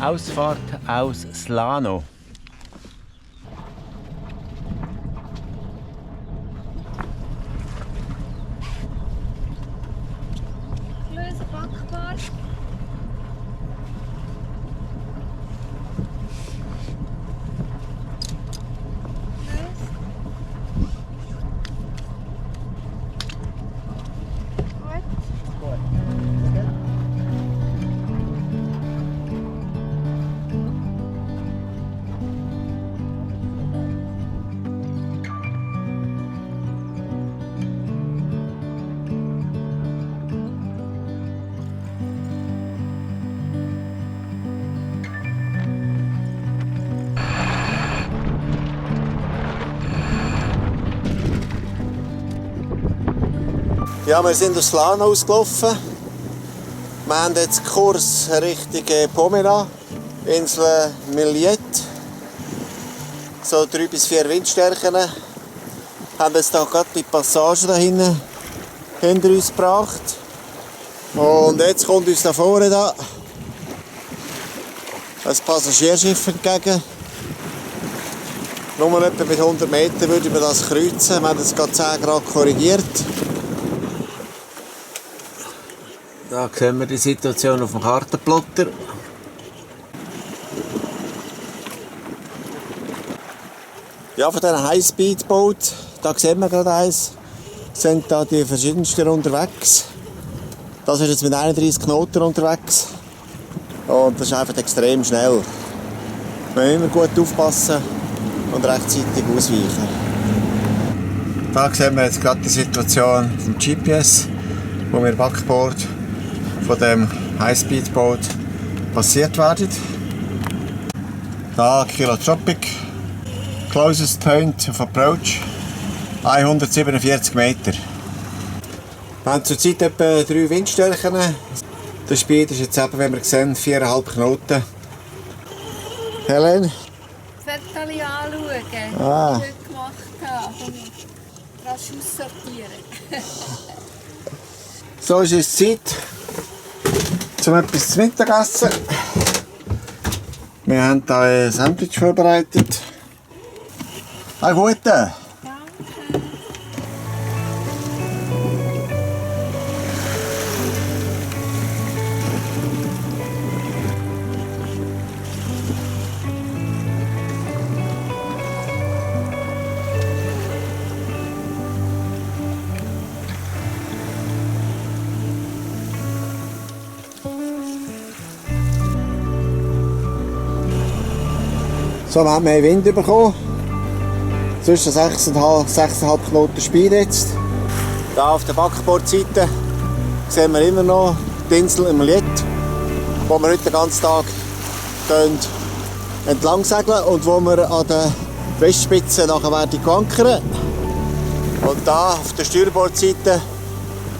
Ausfahrt aus Slano. Löse Backbar. Ja, wir sind aus Slano ausgelaufen. Wir haben jetzt Kurs Richtung Pomena, Insel Millet. So 3 bis 4 Windstärken. Haben jetzt hier gerade die Passage da hinten hinter uns gebracht. Und jetzt kommt uns da vorne da ein Passagierschiff entgegen. Nur etwa mit 100 Metern würden wir das kreuzen. Wir haben jetzt gerade 10 Grad korrigiert. Da sehen wir die Situation auf dem Kartenplotter. Ja, von diesen Highspeed-Boot, da sehen wir gerade eins, sind da die verschiedensten unterwegs. Das ist jetzt mit 31 Knoten unterwegs. Und das ist einfach extrem schnell. Wir müssen immer gut aufpassen und rechtzeitig ausweichen. Da sehen wir jetzt gerade die Situation vom GPS, wo wir Backbord von dem Highspeedboot passiert werden. Da Kilo Tropic, closest point of approach 147 Meter. Wir haben zurzeit etwa 3 Windstärken. Der Speed ist jetzt eben, wie wir sehen, 4,5 Knoten. Helen? Fotos anschauen, Ah. was ich heute gemacht habe. Rasch aussortieren. So ist es Zeit, zum etwas zu Mittagessen. Wir haben hier ein Sandwich vorbereitet. Einen guten. Danke. So, wir haben mehr Wind bekommen. Zwischen 6,5 Knoten Speed jetzt. Hier auf der Backbordseite sehen wir immer noch die Insel Millet, wo wir heute den ganzen Tag entlang segeln und wo wir an der Westspitze nachher werden ankern. Und hier auf der Steuerbordseite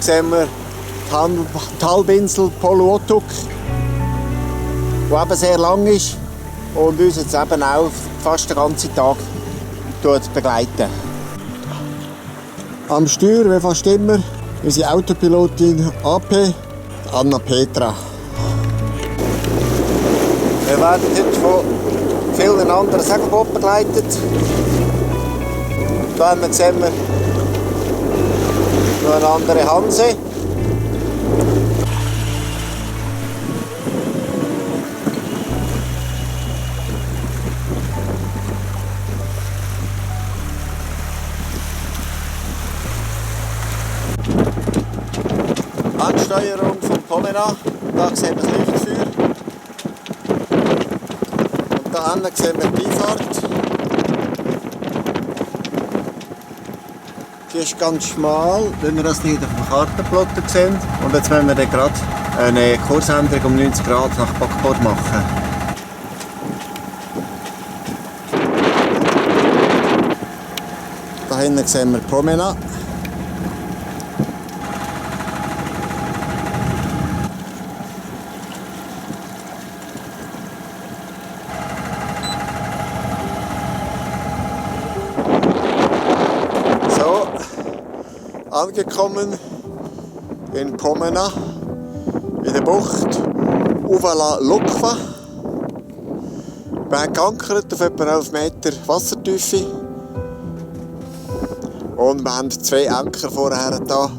sehen wir die Halbinsel Poluotuk, die eben sehr lang ist und uns jetzt eben auch fast den ganzen Tag begleiten. Am Steuer, wie fast immer, unsere Autopilotin AP, Anna Petra. Wir werden heute von vielen anderen Segelbooten begleitet. Hier sehen wir noch eine andere Hanse. Ansteuerung von Pomena, da sehen wir das Leuchtfeuer. Und da hinten sehen wir die Einfahrt. Die ist ganz schmal, wenn wir das hier auf dem Kartenplotter sehen. Und jetzt wollen wir dann gerade eine Kursänderung um 90 Grad nach Backbord machen. Da hinten sehen wir Pomena. Angekommen in Pomena, in der Bucht Uvala Lokva. Wir haben geankert auf etwa 11 Meter Wassertiefe. Und wir haben 2 Anker vorher da.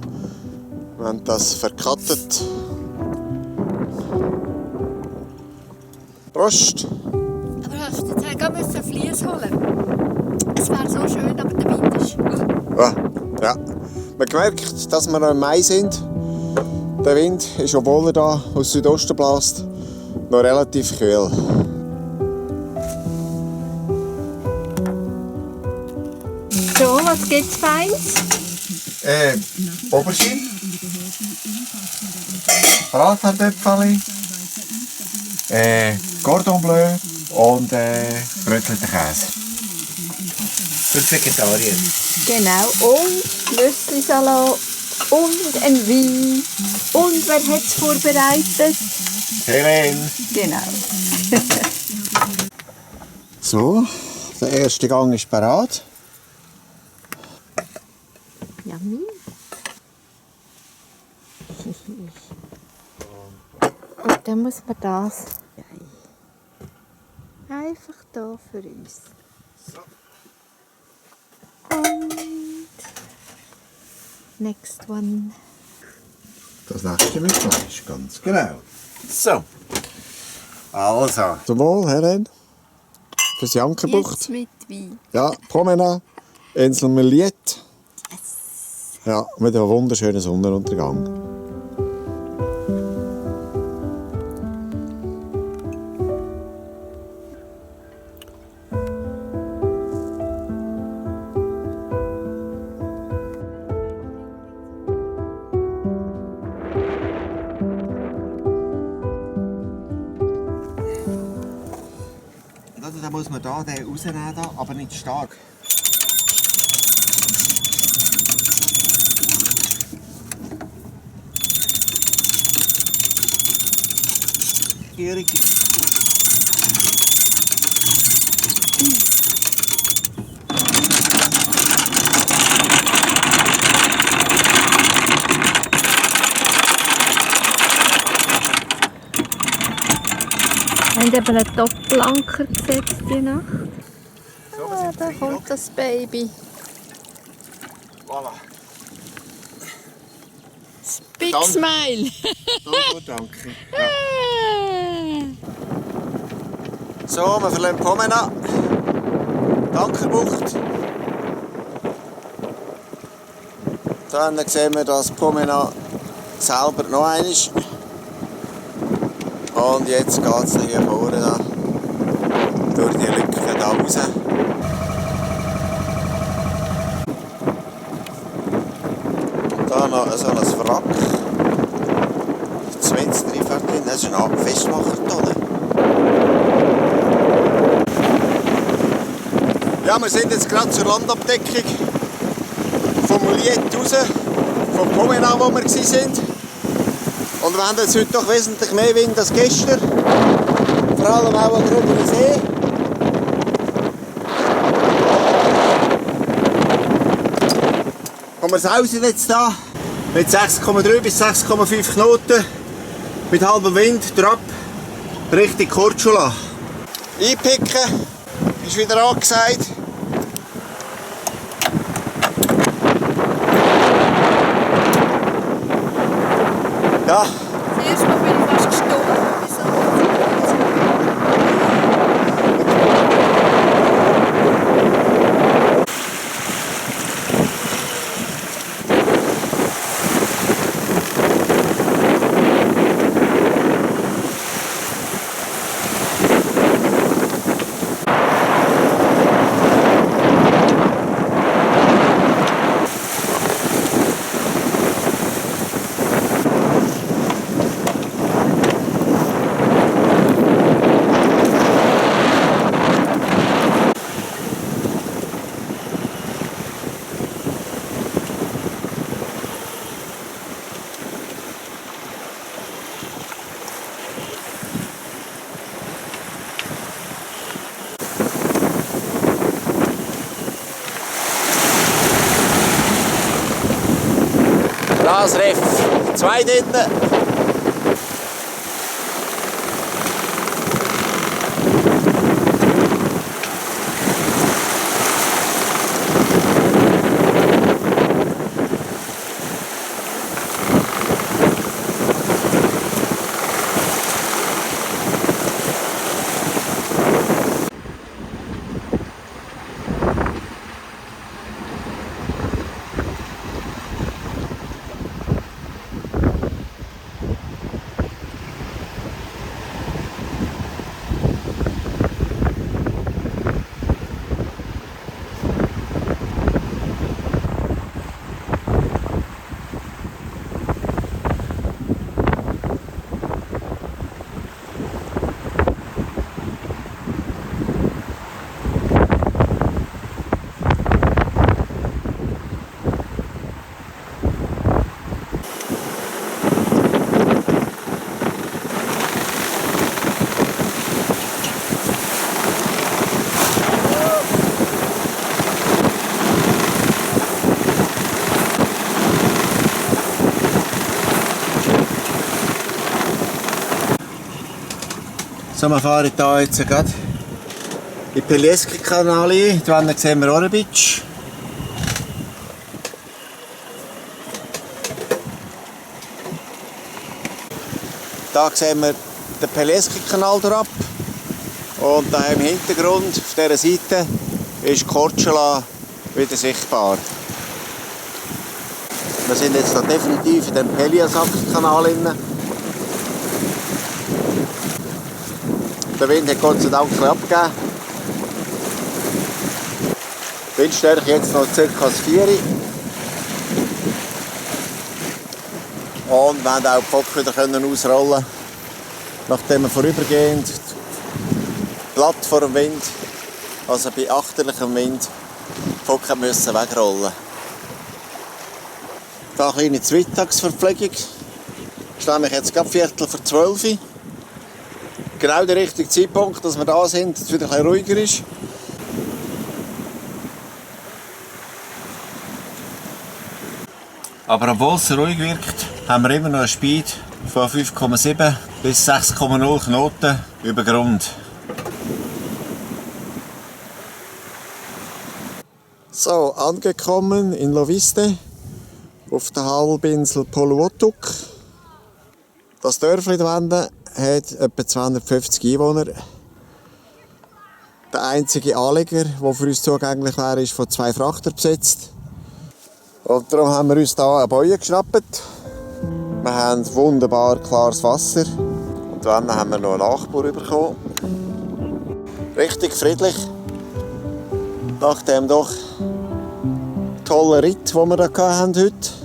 Wir haben das verkattet. Prost! Aber hast du jetzt gerade ein Vlies holen? Es wäre so schön, aber der Wind ist... Ja. Man merkt, dass wir noch im Mai sind. Der Wind ist, obwohl er da aus Südosten bläst, noch relativ kühl. So, was gibt's Feins? Aubergine, Bratkartoffeln, Cordon Bleu und brötelten Käse. Für Vegetarier. Genau, und Nüsslisalat und ein Wein. Und wer hat es vorbereitet? Helene. Genau. So, der erste Gang ist bereit. Yummy. Und dann muss man das einfach da für uns. Und next one. Das nächste mit Fleisch, ganz genau. So. Also. Zum Wohl, Helene. Für die Ankerbucht. Jetzt mit Wein. Ja, Pomena, Insel Meliet. Ja, mit einem wunderschönen Sonnenuntergang. Also, da muss man den rausnehmen, aber nicht stark. Gierig. Wir haben eben einen Doppelanker gesetzt die Nacht. Ah, da kommt das Baby. Voilà. Big Dann- Smile. Oh, danke. Ja. So, wir verlassen Pomena. Ankerbucht. Dann sehen wir das Pomena selber noch einmal. Und jetzt geht es hier vorne da, durch die Lücke da raus. Und da noch so ein Wrack. 20 drin, das ist eine Festmachertonne. Ja, wir sind jetzt gerade zur Landabdeckung vom Meliet raus, vom Pomena, wo wir waren. Und wir haben jetzt heute doch wesentlich mehr Wind als gestern. Vor allem auch an der oberen See. Und wir sausen jetzt hier mit 6,3 bis 6,5 Knoten mit halbem Wind drauf Richtung Korčula. Einpicken ist wieder angesagt. Ja. Zuerst mal bin ich fast gestorben. Das Riff. 2 drin. So, wir fahren hier jetzt gerade in den Pelieski-Kanal ein. Hier sehen wir Orebic. Hier sehen wir den Pelieski-Kanal ab. Und da im Hintergrund, auf dieser Seite, ist Korčula wieder sichtbar. Wir sind jetzt da definitiv in dem Peliasak-Kanal. Der Wind hat Gott sei Dank abgegeben. Die Windstärke jetzt noch ca. 4. Und wir haben auch die Fock wieder ausrollen, nachdem wir vorübergehend glatt vor dem Wind, also bei achterlichem Wind, die Fock müssen wegrollen. Hier eine kleine Mittagsverpflegung. Es ist nämlich jetzt gerade 11:45. Genau der richtige Zeitpunkt, dass wir da sind, dass es wieder ein bisschen ruhiger ist. Aber obwohl es ruhig wirkt, haben wir immer noch einen Speed von 5,7 bis 6,0 Knoten über Grund. So, angekommen in Loviste auf der Halbinsel Poluotuk. Das Dörfli da hinten hat etwa 250 Einwohner. Der einzige Anleger, der für uns zugänglich wäre, ist von 2 Frachter besetzt. Und darum haben wir uns hier eine Boje geschnappt. Wir haben wunderbar klares Wasser. Und dann haben wir noch einen Nachbar bekommen. Richtig friedlich. Nach dem doch tollen Ritt, den wir hier heute hatten.